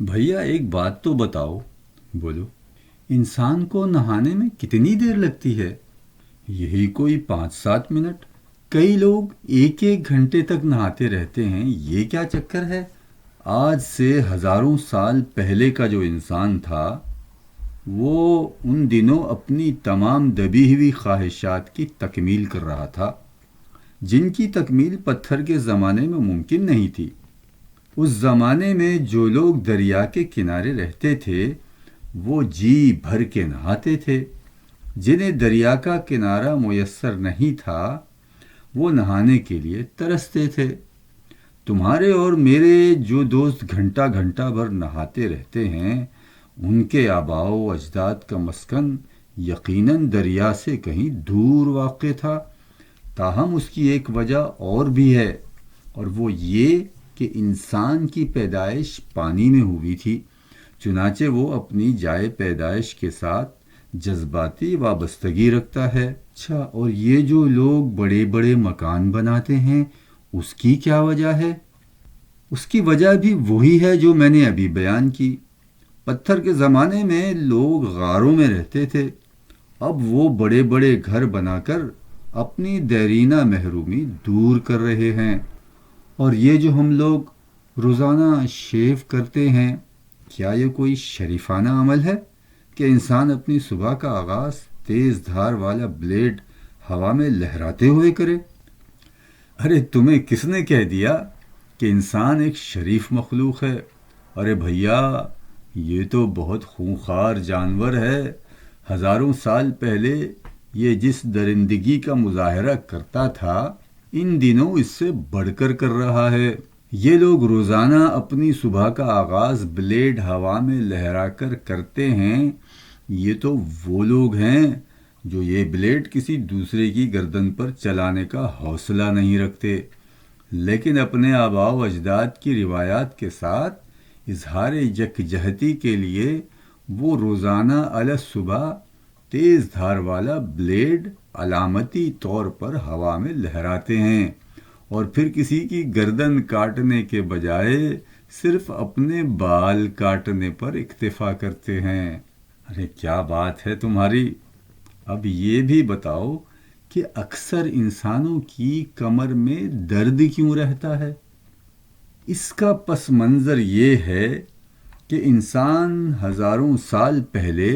بھیا ایک بات تو بتاؤ. بولو. انسان کو نہانے میں کتنی دیر لگتی ہے؟ یہی کوئی 5-7 منٹ. کئی لوگ ایک ایک گھنٹے تک نہاتے رہتے ہیں، یہ کیا چکر ہے؟ آج سے ہزاروں سال پہلے کا جو انسان تھا وہ ان دنوں اپنی تمام دبی ہوئی خواہشات کی تکمیل کر رہا تھا، جن کی تکمیل پتھر کے زمانے میں ممکن نہیں تھی. اس زمانے میں جو لوگ دریا کے کنارے رہتے تھے وہ جی بھر کے نہاتے تھے. جنہیں دریا کا کنارہ میسر نہیں تھا وہ نہانے کے لیے ترستے تھے. تمہارے اور میرے جو دوست گھنٹہ گھنٹہ بھر نہاتے رہتے ہیں ان کے آباء و اجداد کا مسکن یقیناً دریا سے کہیں دور واقع تھا. تاہم اس کی ایک وجہ اور بھی ہے، اور وہ یہ کہ انسان کی پیدائش پانی میں ہوئی تھی، چنانچہ وہ اپنی جائے پیدائش کے ساتھ جذباتی وابستگی رکھتا ہے. اچھا، اور یہ جو لوگ بڑے بڑے مکان بناتے ہیں اس کی کیا وجہ ہے؟ اس کی وجہ بھی وہی ہے جو میں نے ابھی بیان کی. پتھر کے زمانے میں لوگ غاروں میں رہتے تھے، اب وہ بڑے بڑے گھر بنا کر اپنی دیرینہ محرومی دور کر رہے ہیں. اور یہ جو ہم لوگ روزانہ شیو کرتے ہیں، کیا یہ کوئی شریفانہ عمل ہے کہ انسان اپنی صبح کا آغاز تیز دھار والا بلیڈ ہوا میں لہراتے ہوئے کرے؟ ارے تمہیں کس نے کہہ دیا کہ انسان ایک شریف مخلوق ہے؟ ارے بھیا، یہ تو بہت خونخوار جانور ہے. ہزاروں سال پہلے یہ جس درندگی کا مظاہرہ کرتا تھا ان دنوں اس سے بڑھ کر رہا ہے. یہ لوگ روزانہ اپنی صبح کا آغاز بلیڈ ہوا میں لہرا کر کرتے ہیں. یہ تو وہ لوگ ہیں جو یہ بلیڈ کسی دوسرے کی گردن پر چلانے کا حوصلہ نہیں رکھتے، لیکن اپنے آباء و اجداد کی روایات کے ساتھ اظہار یکجہتی کے لیے وہ روزانہ علی صبح تیز دھار والا بلیڈ علامتی طور پر ہوا میں لہراتے ہیں، اور پھر کسی کی گردن کاٹنے کے بجائے صرف اپنے بال کاٹنے پر اکتفا کرتے ہیں. ارے کیا بات ہے تمہاری! اب یہ بھی بتاؤ کہ اکثر انسانوں کی کمر میں درد کیوں رہتا ہے؟ اس کا پس منظر یہ ہے کہ انسان ہزاروں سال پہلے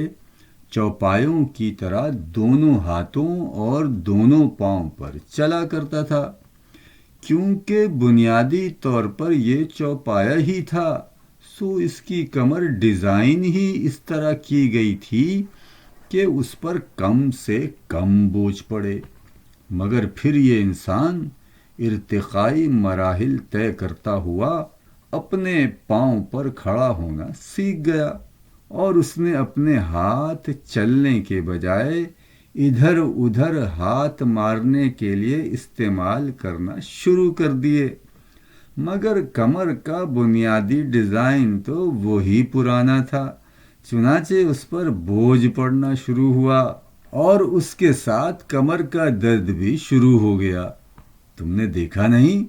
چوپایوں کی طرح دونوں ہاتھوں اور دونوں پاؤں پر چلا کرتا تھا، کیونکہ بنیادی طور پر یہ چوپایا ہی تھا، سو اس کی کمر ڈیزائن ہی اس طرح کی گئی تھی کہ اس پر کم سے کم بوجھ پڑے. مگر پھر یہ انسان ارتقائی مراحل طے کرتا ہوا اپنے پاؤں پر کھڑا ہونا سیکھ گیا، اور اس نے اپنے ہاتھ چلنے کے بجائے ادھر ادھر ہاتھ مارنے کے لیے استعمال کرنا شروع کر دیے. مگر کمر کا بنیادی ڈیزائن تو وہی پرانا تھا، چنانچہ اس پر بوجھ پڑنا شروع ہوا اور اس کے ساتھ کمر کا درد بھی شروع ہو گیا. تم نے دیکھا نہیں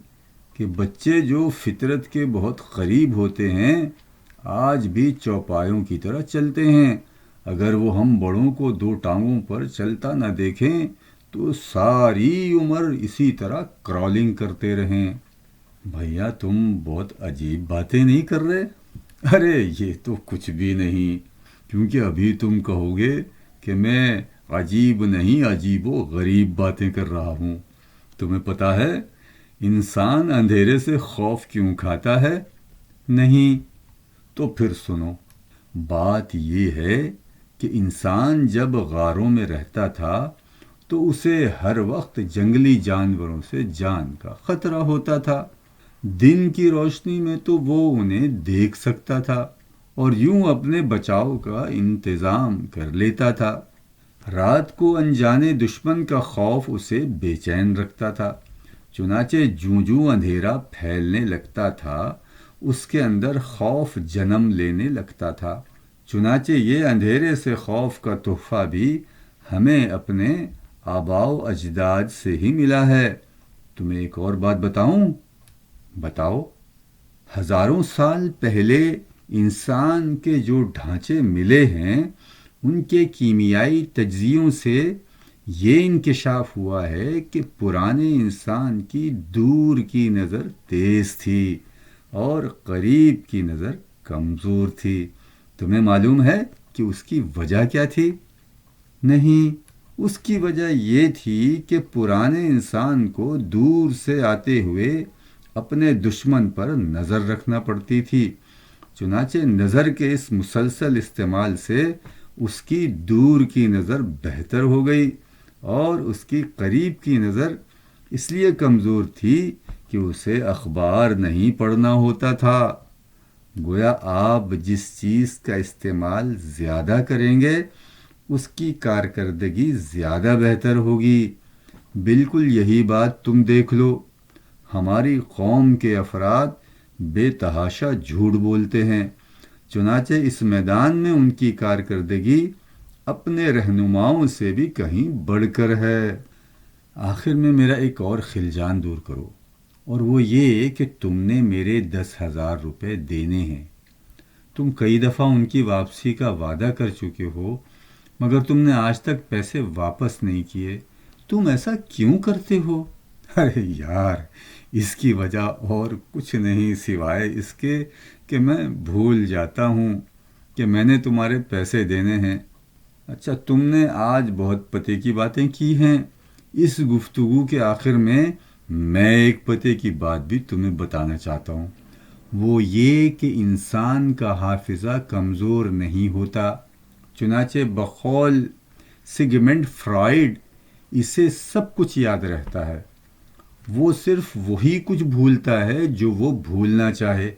کہ بچے جو فطرت کے بہت قریب ہوتے ہیں آج بھی چوپایوں کی طرح چلتے ہیں. اگر وہ ہم بڑوں کو دو ٹانگوں پر چلتا نہ دیکھیں تو ساری عمر اسی طرح کرالنگ کرتے رہیں. بھیا تم بہت عجیب باتیں نہیں کر رہے؟ ارے یہ تو کچھ بھی نہیں، کیونکہ ابھی تم کہو گے کہ میں عجیب نہیں عجیب و غریب باتیں کر رہا ہوں. تمہیں پتہ ہے انسان اندھیرے سے خوف کیوں کھاتا ہے؟ نہیں؟ تو پھر سنو. بات یہ ہے کہ انسان جب غاروں میں رہتا تھا تو اسے ہر وقت جنگلی جانوروں سے جان کا خطرہ ہوتا تھا. دن کی روشنی میں تو وہ انہیں دیکھ سکتا تھا اور یوں اپنے بچاؤ کا انتظام کر لیتا تھا. رات کو انجانے دشمن کا خوف اسے بے چین رکھتا تھا، چنانچہ جوں جوں اندھیرا پھیلنے لگتا تھا اس کے اندر خوف جنم لینے لگتا تھا. چنانچہ یہ اندھیرے سے خوف کا تحفہ بھی ہمیں اپنے آباء و اجداد سے ہی ملا ہے. تمہیں ایک اور بات بتاؤں؟ بتاؤ. ہزاروں سال پہلے انسان کے جو ڈھانچے ملے ہیں ان کے کیمیائی تجزیوں سے یہ انکشاف ہوا ہے کہ پرانے انسان کی دور کی نظر تیز تھی اور قریب کی نظر کمزور تھی۔ تمہیں معلوم ہے کہ اس کی وجہ کیا تھی؟ نہیں، اس کی وجہ یہ تھی کہ پرانے انسان کو دور سے آتے ہوئے اپنے دشمن پر نظر رکھنا پڑتی تھی، چنانچہ نظر کے اس مسلسل استعمال سے اس کی دور کی نظر بہتر ہو گئی اور اس کی قریب کی نظر اس لیے کمزور تھی کہ اسے اخبار نہیں پڑھنا ہوتا تھا۔ گویا آپ جس چیز کا استعمال زیادہ کریں گے اس کی کارکردگی زیادہ بہتر ہوگی۔ بالکل یہی بات تم دیکھ لو، ہماری قوم کے افراد بے تحاشا جھوٹ بولتے ہیں، چنانچہ اس میدان میں ان کی کارکردگی اپنے رہنماؤں سے بھی کہیں بڑھ کر ہے۔ آخر میں میرا ایک اور خلجان دور کرو، اور وہ یہ کہ تم نے میرے 10,000 روپے دینے ہیں۔ تم کئی دفعہ ان کی واپسی کا وعدہ کر چکے ہو، مگر تم نے آج تک پیسے واپس نہیں کیے۔ تم ایسا کیوں کرتے ہو؟ ارے یار، اس کی وجہ اور کچھ نہیں سوائے اس کے کہ میں بھول جاتا ہوں کہ میں نے تمہارے پیسے دینے ہیں۔ اچھا، تم نے آج بہت پتے کی باتیں کی ہیں۔ اس گفتگو کے آخر میں ایک پتے کی بات بھی تمہیں بتانا چاہتا ہوں، وہ یہ کہ انسان کا حافظہ کمزور نہیں ہوتا، چنانچہ بقول سگمنڈ فرائیڈ اسے سب کچھ یاد رہتا ہے، وہ صرف وہی کچھ بھولتا ہے جو وہ بھولنا چاہے،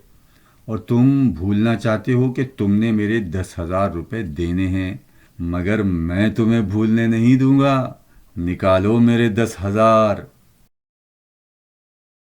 اور تم بھولنا چاہتے ہو کہ تم نے میرے 10,000 روپے دینے ہیں، مگر میں تمہیں بھولنے نہیں دوں گا۔ نکالو میرے 10,000۔